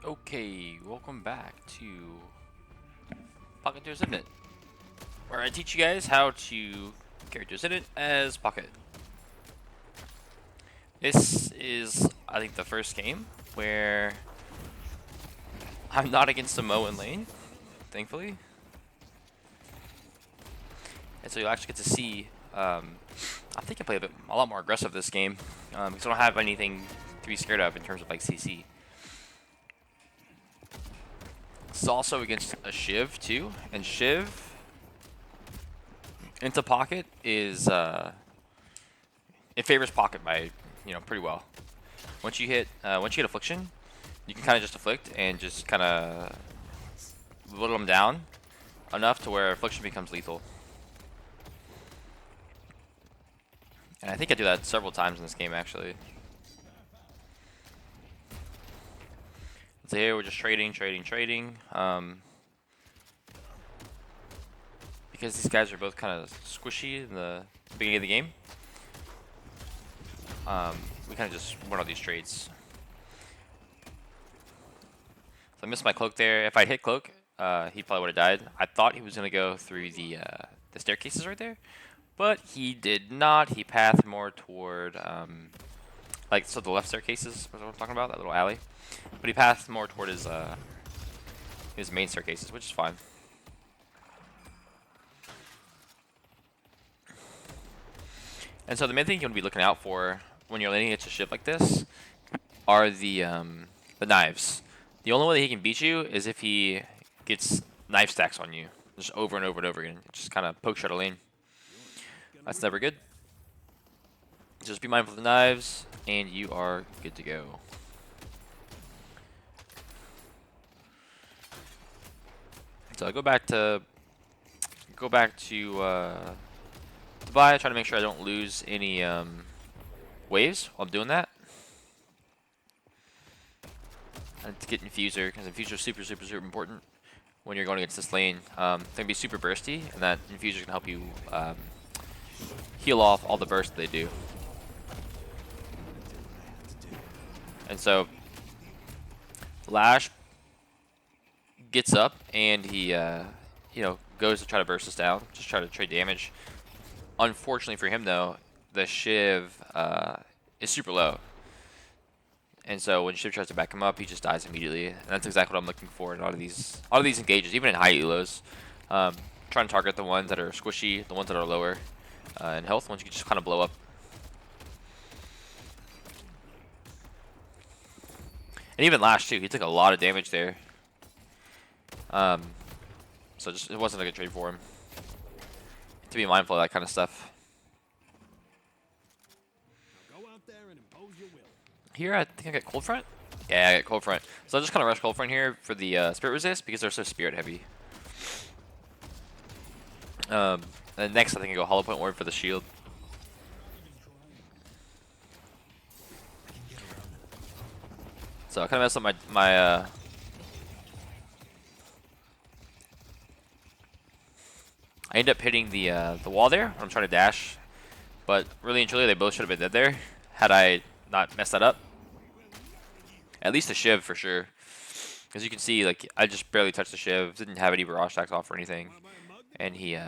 Okay, welcome back to Pocket to Ascendant, where I teach you guys how to character Ascendant as Pocket. This is, I think, the first game where I'm not against a Mo in lane, thankfully. And so you'll actually get to see, I think I play a lot more aggressive this game, because I don't have anything to be scared of in terms of like CC. It's also against a Shiv too, and Shiv into Pocket is it favors Pocket by pretty well. Once you hit Affliction, you can kind of just afflict and just kind of whittle them down enough to where Affliction becomes lethal. And I think I do that several times in this game actually. So here we're just trading. Because these guys are both kind of squishy in the beginning of the game. We kind of just went on these trades. So I missed my cloak there. If I hit cloak, he probably would have died. I thought he was gonna go through the staircases right there, but he did not. He pathed more toward the left staircases. What I'm talking about, that little alley. But he pathed more toward his main staircases, which is fine. And so the main thing you want to be looking out for when you're laning into a ship like this are the knives. The only way that he can beat you is if he gets knife stacks on you, just over and over and over again. Just kind of poke shot a lane. That's never good. Just be mindful of the knives, and you are good to go. So I go back to buy, try to make sure I don't lose any waves while I'm doing that. And to get Infuser, because Infuser is super important when you're going against this lane. They can be super bursty, and that Infuser can help you heal off all the bursts they do. And so Lash gets up and he goes to try to burst us down, just try to trade damage. Unfortunately for him though, the Shiv is super low. And so when Shiv tries to back him up, he just dies immediately. And that's exactly what I'm looking for in a lot of these engages, even in high elos. Trying to target the ones that are squishy, the ones that are lower in health, ones you can just kind of blow up. And even Lash too, he took a lot of damage there. So it wasn't a good trade for him. To be mindful of that kind of stuff. Here, I think I got Cold Front. Yeah, I got Cold Front. So I'll just kind of rush Cold Front here for the Spirit Resist because they're so Spirit heavy. And next, I think I go Hollow Point Ward for the shield. So I kind of messed up my I end up hitting the wall there when I'm trying to dash, but really and truly they both should have been dead there had I not messed that up. At least the Shiv for sure. As you can see, like I just barely touched the Shiv, didn't have any barrage stacks off or anything, and he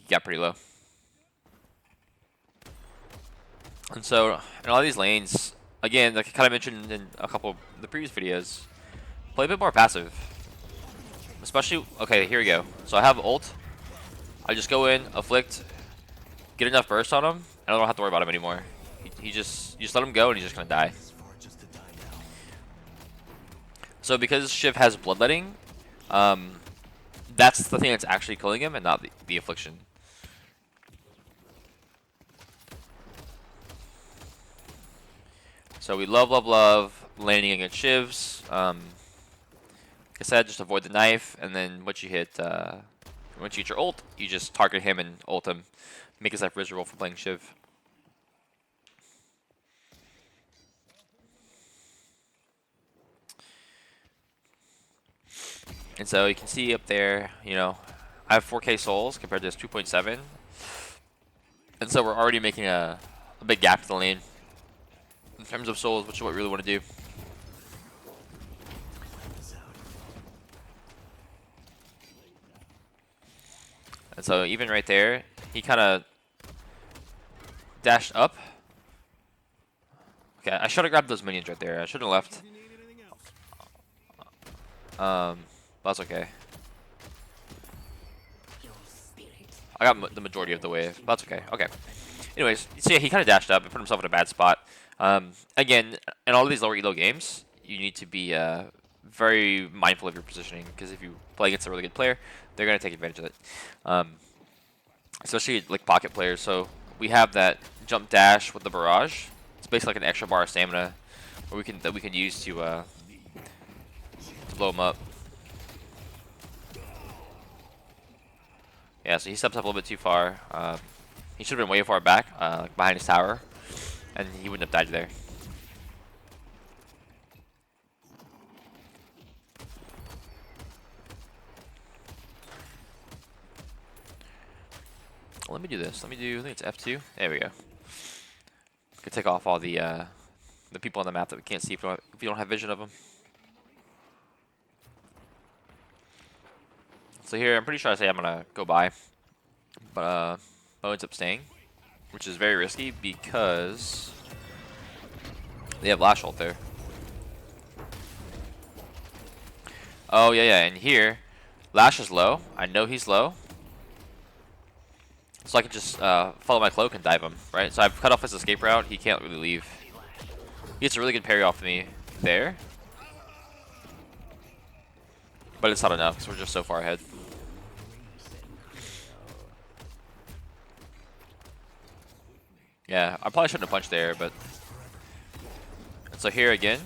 got pretty low. And so in all these lanes, again, like I kind of mentioned in a couple of the previous videos, play a bit more passive. Especially, okay, here we go. So I have ult. I just go in, afflict, get enough burst on him, and I don't have to worry about him anymore. You just let him go, and he's just gonna die. So because Shiv has bloodletting, that's the thing that's actually killing him, and not the affliction. So we love landing against Shivs. Like I said, just avoid the knife, and then once you get your ult, you just target him and ult him, make his life miserable for playing Shiv. And so you can see up there, I have 4K souls compared to this 2.7, and so we're already making a big gap to the lane in terms of souls, which is what we really want to do. And so even right there, he kind of dashed up. Okay, I should have grabbed those minions right there. I should have left. That's okay. I got the majority of the wave. That's okay. Okay. Anyways, so yeah, he kind of dashed up and put himself in a bad spot. Again, in all of these lower elo games, you need to be very mindful of your positioning, because if you play against a really good player, they're going to take advantage of it. Especially like pocket players. So we have that jump dash with the barrage. It's basically like an extra bar of stamina that we can use to blow him up. Yeah, so he steps up a little bit too far. He should have been way far back, like behind his tower, and he wouldn't have died there. Let me do this. Let me do. I think it's F2. There we go. Could take off all the people on the map that we can't see if you don't have vision of them. So here, I'm pretty sure I say I'm gonna go by, but Bo ends up staying, which is very risky because they have Lash ult there. Oh yeah, and here, Lash is low. I know he's low, so I can just follow my cloak and dive him, right? So I've cut off his escape route. He can't really leave. He gets a really good parry off me there, but it's not enough because we're just so far ahead. Yeah, I probably shouldn't have punched there, but... And so here again.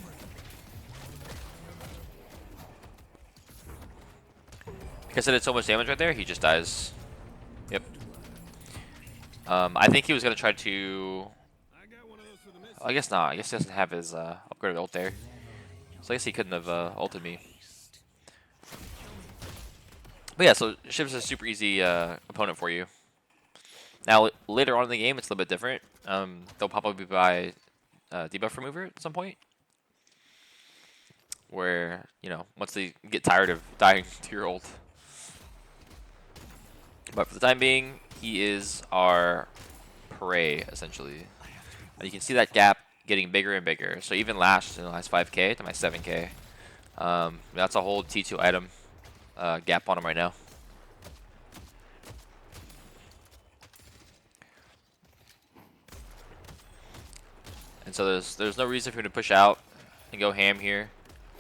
Because it did so much damage right there, he just dies. Yep. I think he was going to try to... I guess not. I guess he doesn't have his upgraded ult there. So I guess he couldn't have ulted me. But yeah, so Shiv's a super easy opponent for you. Now, later on in the game, it's a little bit different. They'll probably buy debuff remover at some point, where, you know, once they get tired of dying to your ult. But for the time being, he is our prey, essentially. And you can see that gap getting bigger and bigger. So even Lash, has 5k to my 7k. That's a whole T2 item gap on him right now. And so there's no reason for me to push out and go ham here.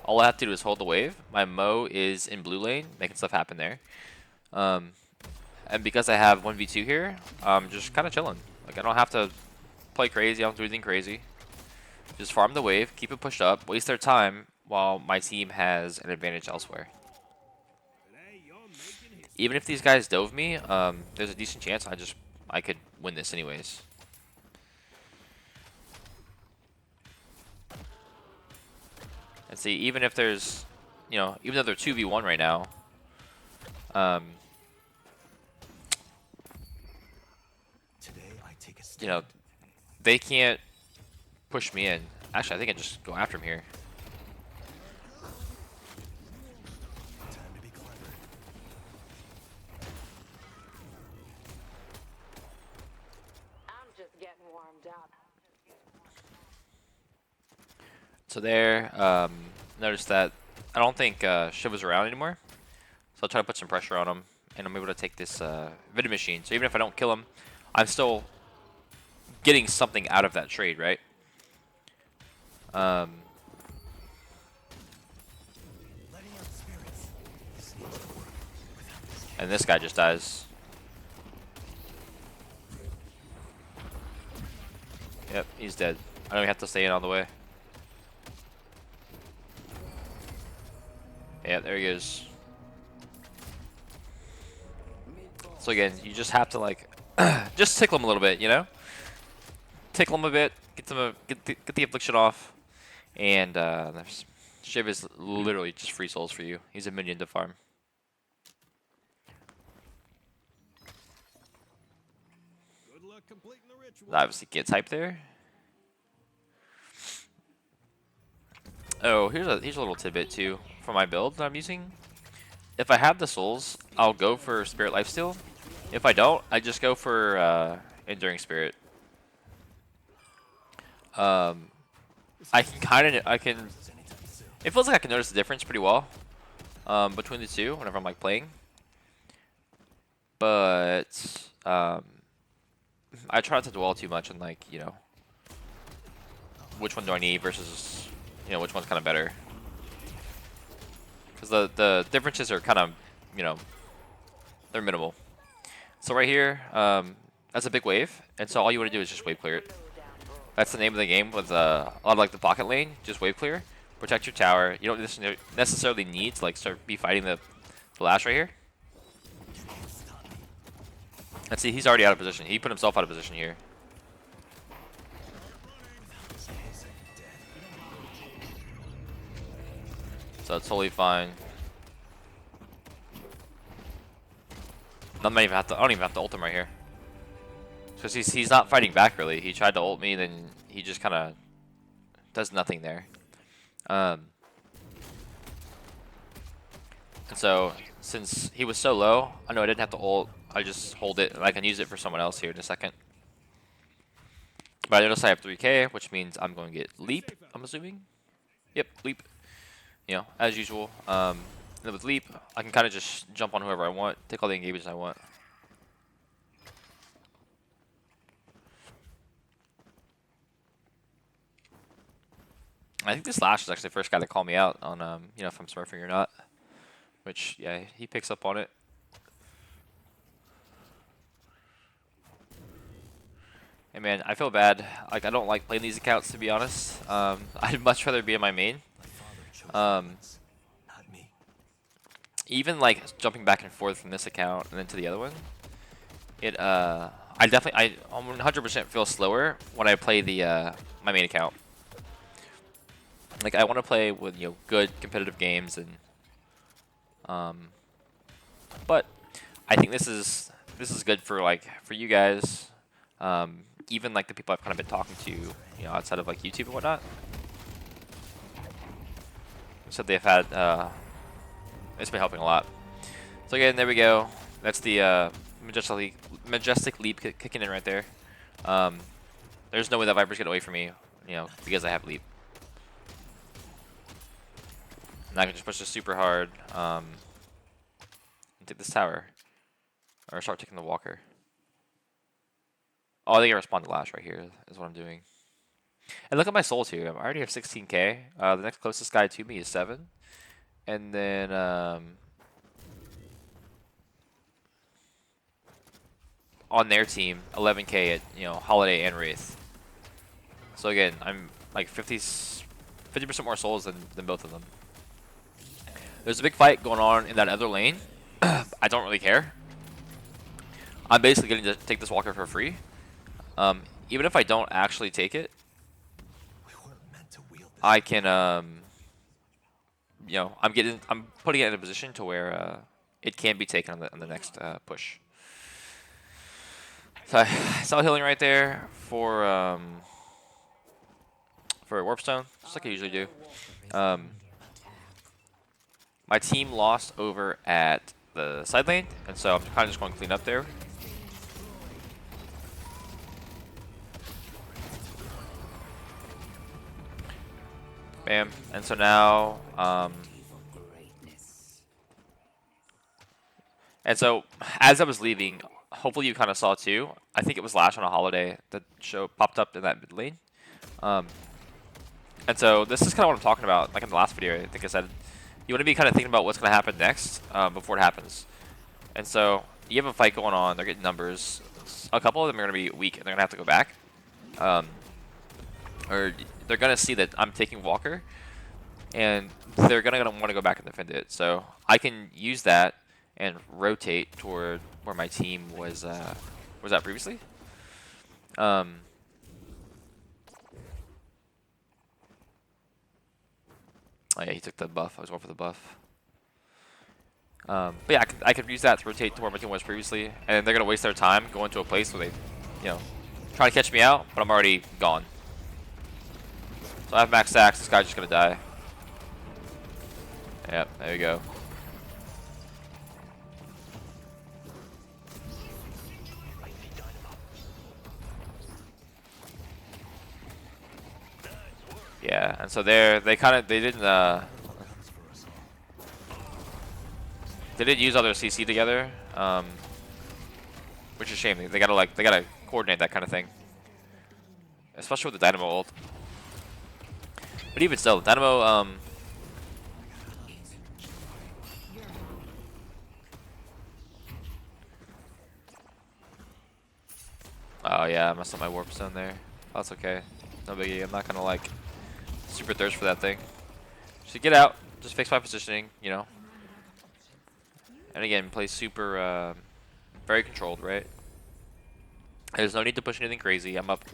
All I have to do is hold the wave. My Mo is in blue lane, making stuff happen there. And because I have 1v2 here, I'm just kind of chilling. Like, I don't have to play crazy. I don't do anything crazy. Just farm the wave, keep it pushed up, waste their time while my team has an advantage elsewhere. Even if these guys dove me, there's a decent chance I could win this anyways. And see, even if there's, even though they're 2v1 right now, they can't push me in. Actually, I think I just go after him here. I'm just getting warmed up. So there, notice that I don't think Shiv is around anymore. So I'll try to put some pressure on him, and I'm able to take this Vida Machine. So even if I don't kill him, I'm still getting something out of that trade, right? And this guy just dies. Yep, he's dead. I don't even have to stay in all the way. Yeah, there he goes. So again, you just have to just tickle him a little bit, Tickle him a bit, get the affliction off, and Shiv is literally just free souls for you. He's a minion to farm. Good luck completing the ritual. Obviously, get type there. Oh, here's a little tidbit too for my build that I'm using. If I have the souls, I'll go for Spirit Lifesteal If I don't, I just go for Enduring Spirit. I can. It feels like I can notice the difference pretty well between the two whenever I'm like playing. But I try not to dwell too much on like which one do I need versus which one's kind of better. Because the differences are kind of they're minimal. So right here, that's a big wave, and so all you want to do is just wave clear it. That's the name of the game with a lot of like the pocket lane. Just wave clear, protect your tower. You don't necessarily need to like start fighting the Lash right here. Let's see, he's already out of position. He put himself out of position here. So it's totally fine. I don't even have to ult him right here. Because he's not fighting back really. He tried to ult me, then he just kind of does nothing there. And so since he was so low, I know I didn't have to ult. I just hold it and I can use it for someone else here in a second. But I notice I have 3k, which means I'm going to get leap, I'm assuming. Yep, leap. As usual. And then with leap, I can kind of just jump on whoever I want, take all the engagements I want. I think this Lash is actually the first guy to call me out on if I'm smurfing or not. Which, yeah, he picks up on it. Hey man, I feel bad. Like, I don't like playing these accounts, to be honest. I'd much rather be in my main. Even like jumping back and forth from this account and then to the other one, I 100% feel slower when I play the my main account. Like, I want to play with good competitive games, and but I think this is good for for you guys, even like the people I've kind of been talking to, outside of like YouTube and whatnot. So they've had it's been helping a lot. So again, there we go. That's the majestic leap kicking in right there. There's no way that Viper's get away from me, because I have leap. And I can just push this super hard and take this tower, or start taking the walker. Oh, I think I respond to Lash right here is what I'm doing. And look at my souls here. I already have 16k. The next closest guy to me is 7. And then on their team, 11k at Holiday and Wraith. So again, I'm like 50% more souls than both of them. There's a big fight going on in that other lane. I don't really care. I'm basically getting to take this walker for free. Even if I don't actually take it, I can I'm putting it in a position to where it can be taken on the next push. So I saw healing right there for a Warpstone, just like I usually do. My team lost over at the side lane, and so I'm kind of just going to clean up there. Bam. And so now, and so as I was leaving, hopefully you kind of saw too, I think it was Lash on a Holiday that popped up in that mid lane. And so this is kind of what I'm talking about. Like in the last video, I think I said, you want to be kind of thinking about what's going to happen next before it happens. And so you have a fight going on, they're getting numbers. A couple of them are going to be weak and they're going to have to go back. Or they're going to see that I'm taking Walker, and they're going to want to go back and defend it. So I can use that and rotate toward where my team was at previously. Oh yeah, he took the buff. I was going for the buff. But yeah, I could use that to rotate to where my team was previously, and they're gonna waste their time going to a place where they, try to catch me out, but I'm already gone. So I have max stacks. This guy's just gonna die. Yep, there you go. Yeah, and so they didn't use all their CC together, which is a shame. They gotta coordinate that kind of thing, especially with the Dynamo ult. But even still, Dynamo oh yeah, I messed up my warp zone there. That's okay. No biggie. I'm not gonna like super thirst for that thing. Just get out. Just fix my positioning, you know. And again, play super very controlled, right? There's no need to push anything crazy. I'm up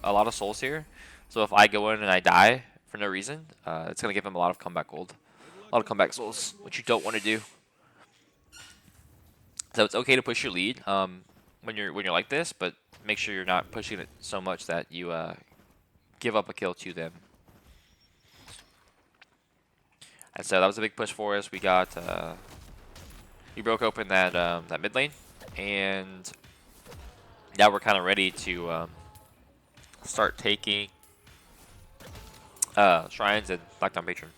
a lot of souls here, so if I go in and I die for no reason, it's gonna give him a lot of comeback gold, a lot of comeback souls, which you don't want to do. So it's okay to push your lead when you're like this, but make sure you're not pushing it so much that you give up a kill to them. And so that was a big push for us. We got we broke open that mid lane, and now we're kind of ready to start taking shrines and Blackdown Patron.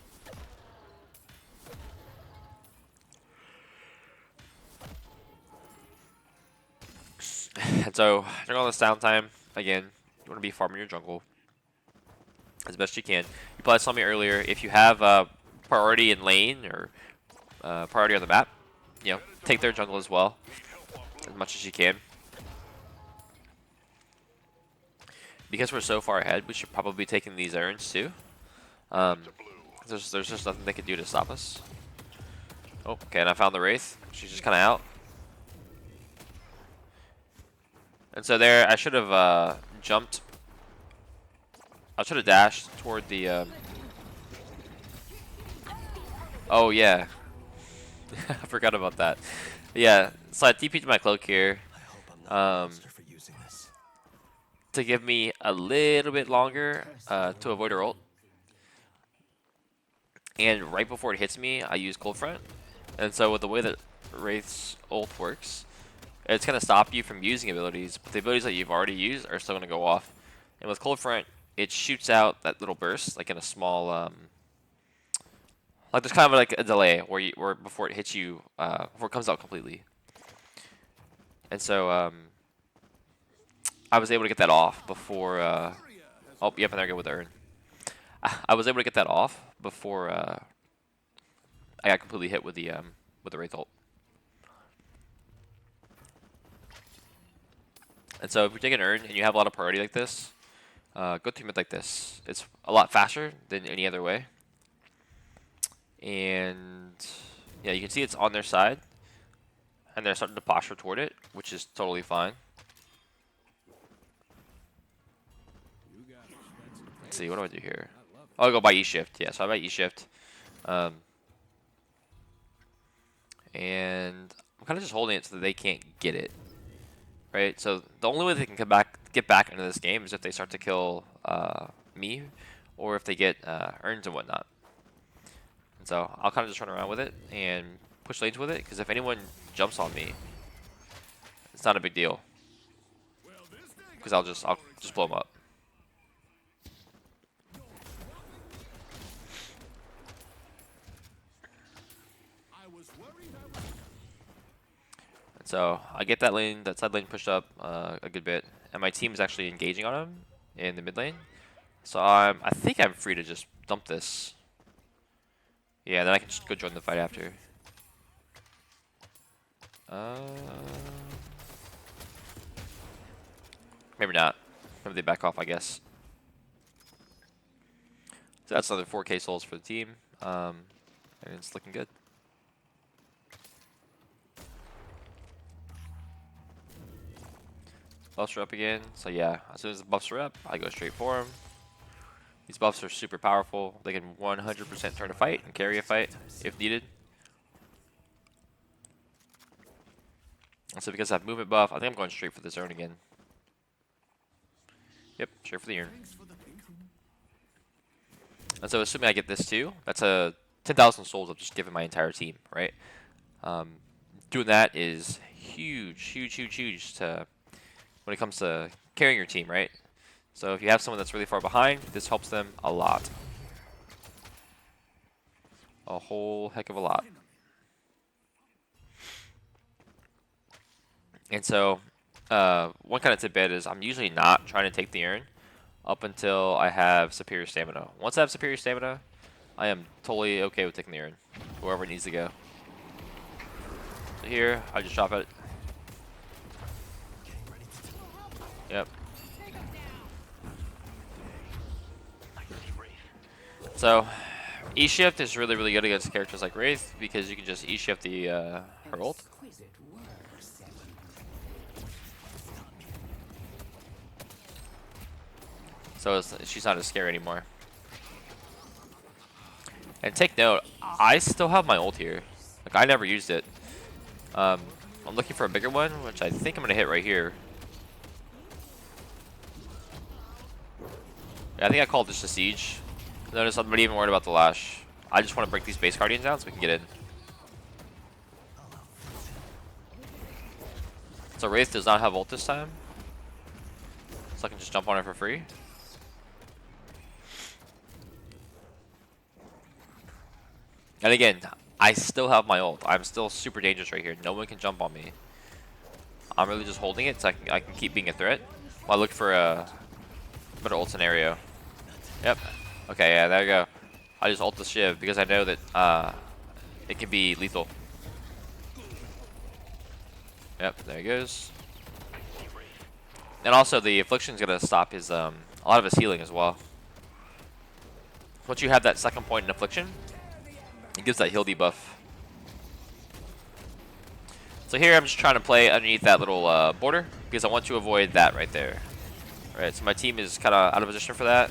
And so during all this downtime, again, you want to be farming your jungle as best you can. You probably saw me earlier. If you have priority in lane or priority on the map, you know, take their jungle as well, as much as you can. Because we're so far ahead, we should probably be taking these urns too. There's just nothing they can do to stop us. Oh, okay, and I found the Wraith. She's just kind of out. And so there, I should have jumped. I should have dashed toward the. Oh yeah, I forgot about that. Yeah, so I TP'd my cloak here to give me a little bit longer to avoid her ult. And right before it hits me, I use Cold Front. And so with the way that Wraith's ult works, it's going to stop you from using abilities, but the abilities that you've already used are still going to go off. And with Cold Front, it shoots out that little burst, like in a small, like there's kind of like a delay where before it hits you, before it comes out completely. And so I was able to get that off before, oh, yep, and there I go with the urn. I was able to get that off before I got completely hit with the Wraith ult. And so if you take an urn and you have a lot of priority like this, go through mid like this. It's a lot faster than any other way. And yeah, you can see it's on their side, and they're starting to posture toward it, which is totally fine. Let's see, what do I do here? Oh, I'll go by E shift. Yeah, so I buy E shift. And I'm kind of just holding it so that they can't get it. Right? So the only way they can get back into this game is if they start to kill me, or if they get urns and whatnot. And so I'll kind of just run around with it and push lanes with it, because if anyone jumps on me, it's not a big deal. Because I'll just blow them up. So I get that side lane pushed up a good bit, and my team is actually engaging on him in the mid lane. So I think I'm free to just dump this. Yeah, then I can just go join the fight after. Maybe not. Maybe they back off, I guess. So that's another 4K souls for the team, and it's looking good. Buffs are up again, so yeah, as soon as the buffs are up, I go straight for them. These buffs are super powerful. They can 100% turn a fight and carry a fight if needed. And so because I have movement buff, I think I'm going straight for the zone again. Yep, straight for the urn. And so assuming I get this too, that's a 10,000 souls I've just given my entire team, right? Doing that is huge, huge, huge, huge to when it comes to carrying your team, right? So if you have someone that's really far behind, this helps them a lot. A whole heck of a lot. And so, one kind of tidbit is I'm usually not trying to take the urn up until I have superior stamina. Once I have superior stamina, I am totally okay with taking the urn, wherever it needs to go. So here, I just drop it. Yep. So, E-shift is really, really good against characters like Wraith because you can just E-shift the her ult. So she's not as scary anymore. And take note, I still have my ult here. Like, I never used it. I'm looking for a bigger one, which I think I'm going to hit right here. Yeah, I think I called this a siege. Notice I'm not even worried about the Lash. I just want to break these base guardians down so we can get in. So Wraith does not have ult this time. So I can just jump on it for free. And again, I still have my ult. I'm still super dangerous right here. No one can jump on me. I'm really just holding it so I can keep being a threat while I look for a better ult scenario. Yep. Okay, yeah, there we go. I just ult the Shiv because I know that it can be lethal. Yep, there he goes. And also the affliction's gonna stop his a lot of his healing as well. Once you have that second point in affliction, it gives that heal debuff. So here I'm just trying to play underneath that little border because I want to avoid that right there. Alright, so my team is kind of out of position for that.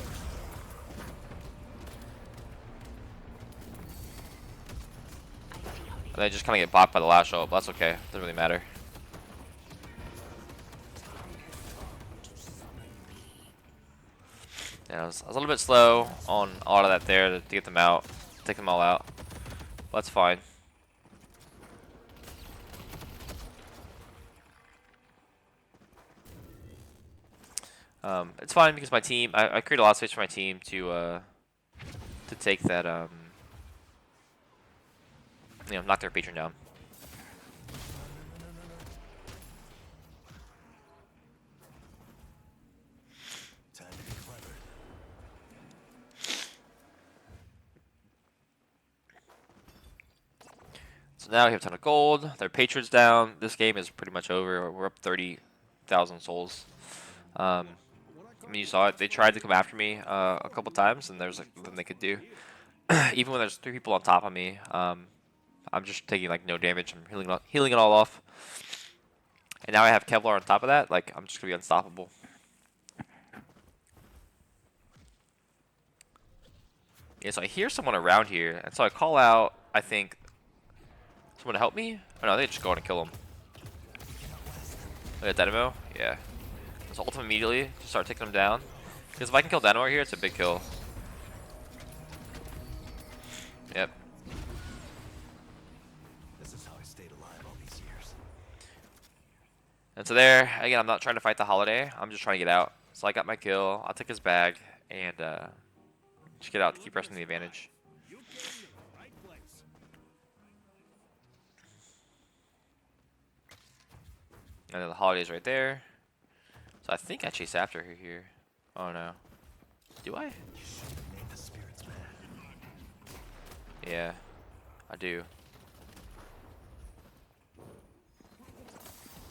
And I just kind of get bopped by the Lash ult, but that's okay. Doesn't really matter. Yeah, I was a little bit slow on a lot of that there to get them out, take them all out. But that's fine. It's fine because my team, I create a lot of space for my team to take that, you know, knock their patron down. So now we have a ton of gold. Their patron's down. This game is pretty much over. We're up 30,000 souls. I mean, you saw it. They tried to come after me a couple times, and there's like nothing they could do. Even when there's 3 people on top of me, I'm just taking like no damage. I'm healing it all off. And now I have Kevlar on top of that. Like, I'm just gonna be unstoppable. Yeah, so I hear someone around here, and so I call out. I think someone to help me. Oh no, they just go in and kill him. Look at Dynamo. Yeah. Let's ult him immediately. Just start taking him down. Because if I can kill Dynamo here, it's a big kill. Yep. This is how I stayed alive all these years. And so there, again, I'm not trying to fight the Holiday. I'm just trying to get out. So I got my kill. I'll take his bag and just get out to keep pressing the advantage. You came to the right place. And then the Holiday's right there. So I think I chase after her here. Oh no. Do I? You should have made the spirits mad. Yeah, I do.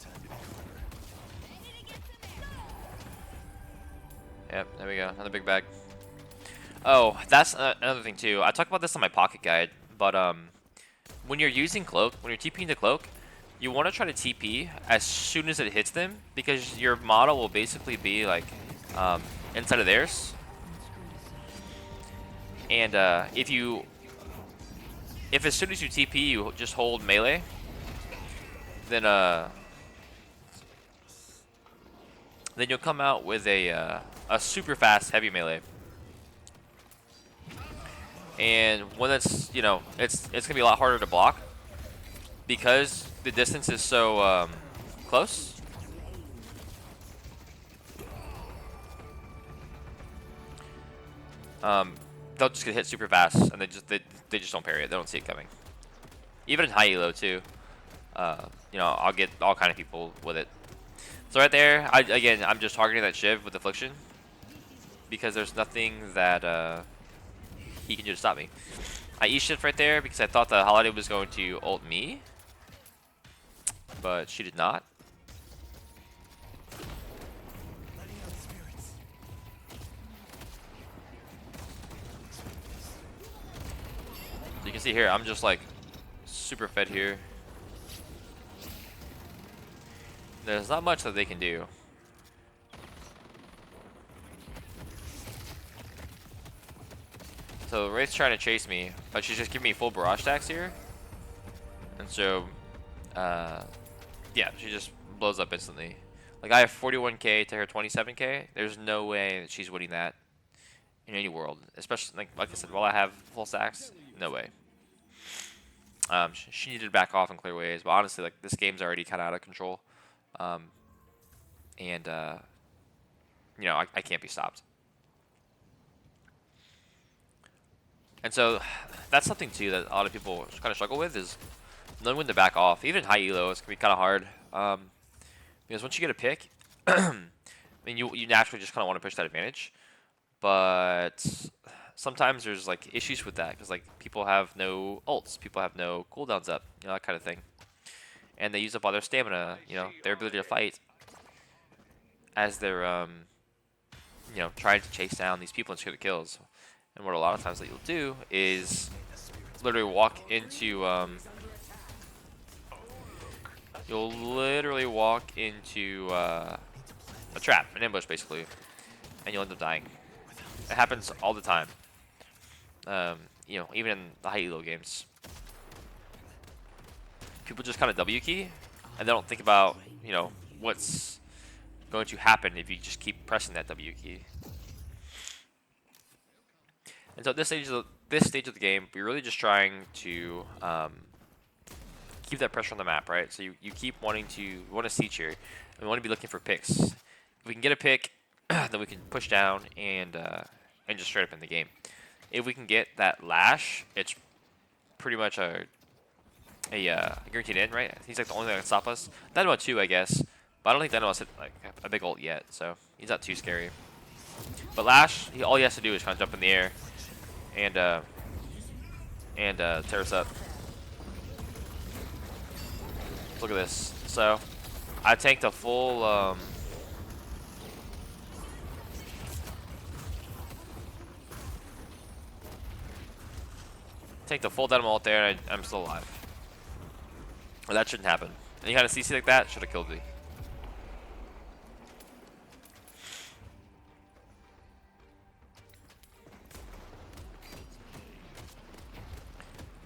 Time to be clever. Yep, there we go. Another big bag. Oh, that's another thing too. I talk about this on my pocket guide, but when you're using cloak, when you're TPing the cloak, you want to try to TP as soon as it hits them because your model will basically be like inside of theirs. And if as soon as you TP you just hold melee, then you'll come out with a super fast heavy melee. And when it's, you know, it's gonna be a lot harder to block because the distance is so close. they'll just get hit super fast, and they just don't parry it. They don't see it coming. Even in high elo too. You know, I'll get all kind of people with it. So right there, I'm just targeting that Shiv with Affliction because there's nothing that he can do to stop me. I E-shift right there because I thought the Holiday was going to ult me, but she did not. Letting out spirits. So you can see here, I'm just like super fed here. There's not much that they can do. So Wraith's trying to chase me, but she's just giving me full barrage stacks here. And so, yeah, she just blows up instantly. Like, I have 41k to her 27k. There's no way that she's winning that in any world. Especially, like I said, while I have full stacks, no way. She needed to back off and clear waves, but honestly, like, this game's already kind of out of control. And you know, I can't be stopped. And so that's something too that a lot of people kind of struggle with is knowing when to back off. Even high elo, it's gonna be kind of hard because once you get a pick, I mean, you naturally just kind of want to push that advantage, but sometimes there's like issues with that because like people have no ults, people have no cooldowns up, you know, that kind of thing, and they use up all their stamina, you know, their ability to fight as they're you know, trying to chase down these people and secure the kills. And what a lot of times that you'll do is literally walk into you'll literally walk into a trap, an ambush basically, and you'll end up dying. It happens all the time. You know, even in the high elo games, people just kind of W key, and they don't think about, you know, what's going to happen if you just keep pressing that W key. And so at this stage of the game, we're really just trying to keep that pressure on the map, right? So you keep wanting to siege here, and we want to be looking for picks. If we can get a pick, then we can push down and just straight up in the game. If we can get that Lash, it's pretty much a guaranteed in, right? He's like the only thing that can stop us. Deadlock too, I guess, but I don't think Deadlock's hit like a big ult yet, so he's not too scary. But Lash, all he has to do is kind of jump in the air and tear us up. Look at this. So I tanked a full dynamo ult there, and I'm still alive. Well, that shouldn't happen. Any kind of CC like that should have killed me.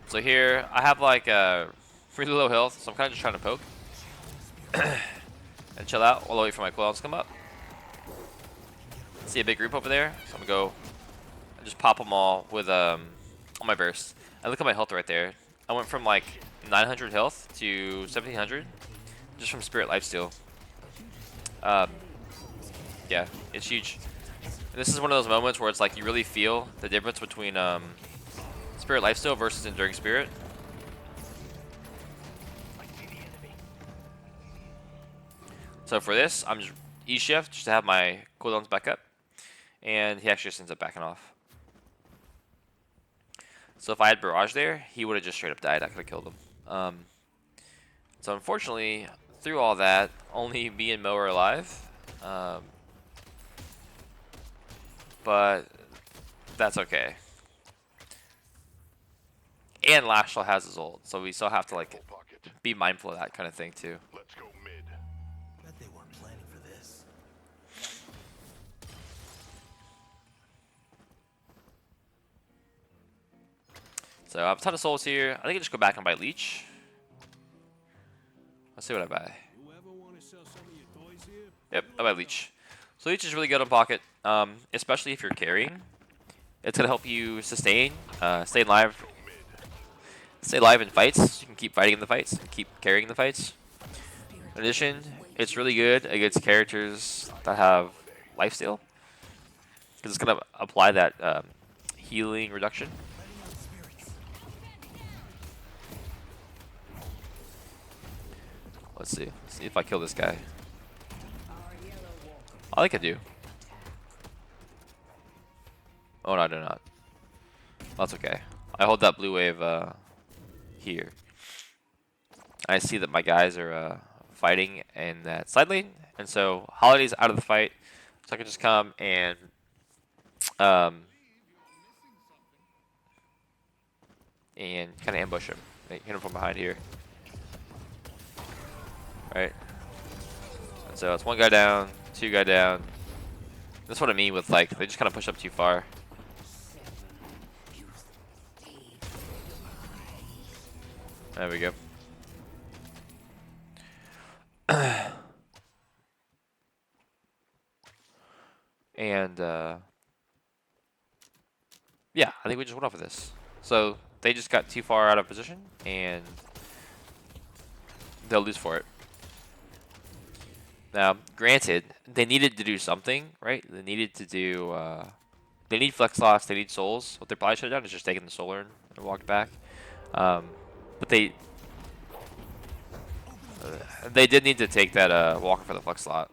So here, I have like really low health, so I'm kind of just trying to poke and chill out while I wait for my cooldowns to come up. See a big group over there, so I'm gonna go and just pop them all with on my burst. And look at my health right there. I went from like 900 health to 1700 just from Spirit Lifesteal. Yeah, it's huge. And this is one of those moments where it's like you really feel the difference between Spirit Lifesteal versus Enduring Spirit. So for this, I'm just E-shift just to have my cooldowns back up, and he actually just ends up backing off. So if I had Barrage there, he would have just straight up died. I could have killed him. So unfortunately, through all that, only me and Mo are alive. But that's okay. And Lash still has his ult, so we still have to like be mindful of that kind of thing too. Let's go mid. Bet they weren't planning for this. So I have a ton of souls here. I think I just go back and buy Leech. Let's see what I buy. Yep, I buy Leech. So Leech is really good on pocket, especially if you're carrying. It's gonna help you sustain, stay alive in fights. So you can keep fighting in the fights, keep carrying the fights. In addition, it's really good against characters that have lifesteal, because it's gonna apply that healing reduction. Let's see. See if I kill this guy. All I can do. Oh no, I do not. That's okay. I hold that blue wave here. I see that my guys are fighting in that side lane, and so Holiday's out of the fight, so I can just come and kind of ambush him, hit him from behind here. Right. And so it's one guy down, two guy down. That's what I mean with like they just kind of push up too far. There we go. And yeah, I think we just went off of this. So they just got too far out of position, and they'll lose for it. Now, granted, they needed to do something, right? They needed to do. They need flex slots. They need souls. What they probably should have done is just taken the soul urn and walked back. But they did need to take that walker for the flex slot.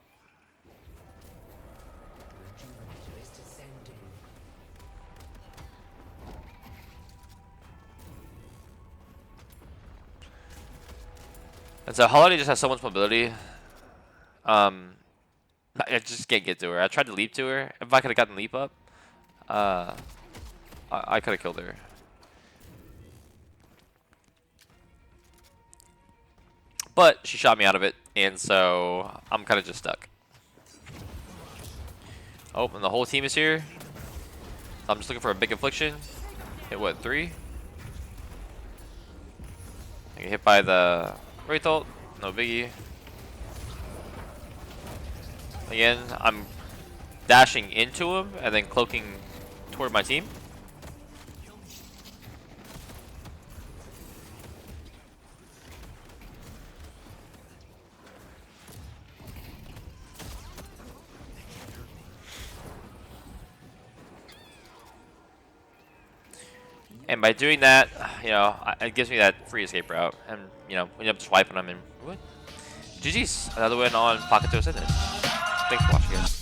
And so Holiday just has so much mobility. I just can't get to her. I tried to leap to her. If I could have gotten leap up, I could have killed her. But she shot me out of it, and so I'm kind of just stuck. Oh, and the whole team is here. I'm just looking for a big affliction. Hit what, 3? I get hit by the Wraith ult. No biggie. Again, I'm dashing into him and then cloaking toward my team. And by doing that, you know, it gives me that free escape route. And, you know, we end up just wiping them and what? GG's. Another win on Pocket to Ascendant. Thanks for watching, guys.